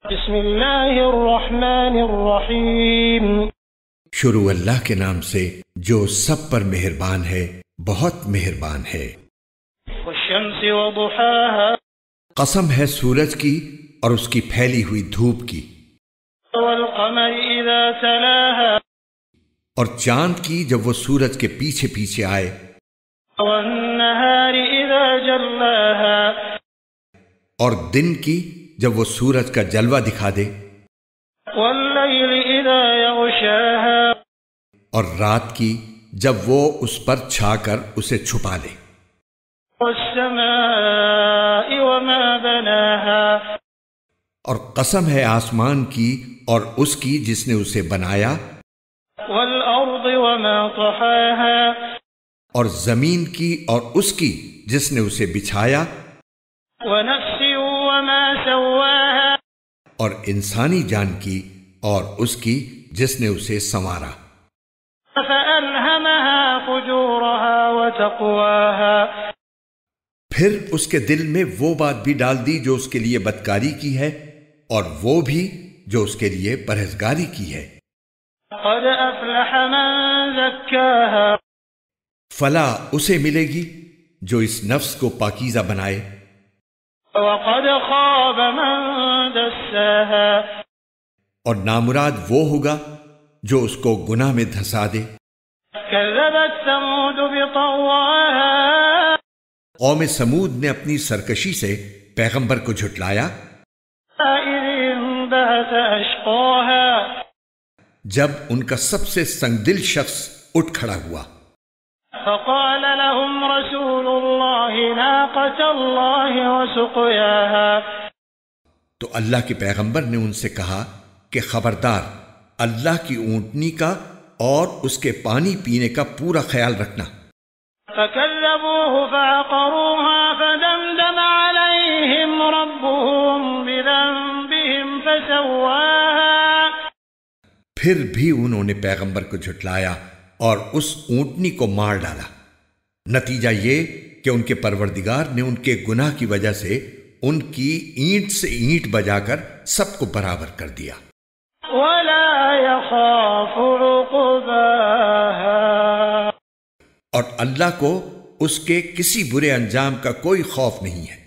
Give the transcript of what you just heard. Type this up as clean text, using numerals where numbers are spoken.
بسم اللہ الرحمن الرحیم۔ شروع اللہ کے نام سے جو سب پر مہربان ہے، بہت مہربان ہے۔ والشمس وضحاها، قسم ہے سورج کی اور اس کی پھیلی ہوئی دھوپ کی، والقمر اذا تلاها، اور چاند کی جب وہ سورج کے پیچھے پیچھے آئے، والنہار اذا جلاها، اور دن کی جب وہ سورج کا جلوہ دکھا دے، واللیل اذا یغشاها، اور رات کی جب وہ اس پر چھا کر اسے چھپا لے، والسماء وما بناها، اور قسم ہے آسمان کی اور اس کی جس نے اسے بنایا، والارض وما طحاها، اور زمین کی اور اس کی جس نے اسے بچھایا، ونفس وما سواها، اور انسانی جان کی اور اس کی جس نے اسے سنوارا، فألهمها فجورها وتقواها، پھر اس کے دل میں وہ بات بھی ڈال دی جو اس کے لیے بدکاری کی ہے، اور وہ بھی جو اس کے لیے پرہیزگاری کی ہے۔ قد افلح من زکاها، فلاح اسے ملے گی جو اس نفس کو پاکیزہ بنائے، وقد خاب من دساها، اور نامراد وہ ہوگا جو اس کو گناہ میں دھسا دے۔ كذبت ثمود بطغواها، قوم سمود نے اپنی سرکشی سے پیغمبر کو جھٹلایا، إذ انبعث أشقاها، جب ان کا سب سے سنگ دل شخص اٹھ کھڑا ہوا، فقال لهم رسول الله ناقة الله وسقياها، تو اللہ کے پیغمبر نے ان سے کہا کہ خبردار، اللہ کی اونٹنی کا اور اس کے پانی پینے کا پورا خیال رکھنا۔ فكذبوه فعقروها فدمدم عليهم ربهم بذنبهم فسواها، پھر بھی انہوں نے پیغمبر کو جھٹلایا اور اس اونٹنی کو مار ڈالا۔ نتیجہ یہ کہ ان کے پروردگار نے ان کے گناہ کی وجہ سے ان کی اینٹ سے اینٹ بجا کر سب کو برابر کر دیا۔ ولا يخاف عقباها، اور اللہ کو اس کے کسی برے انجام کا کوئی خوف نہیں ہے۔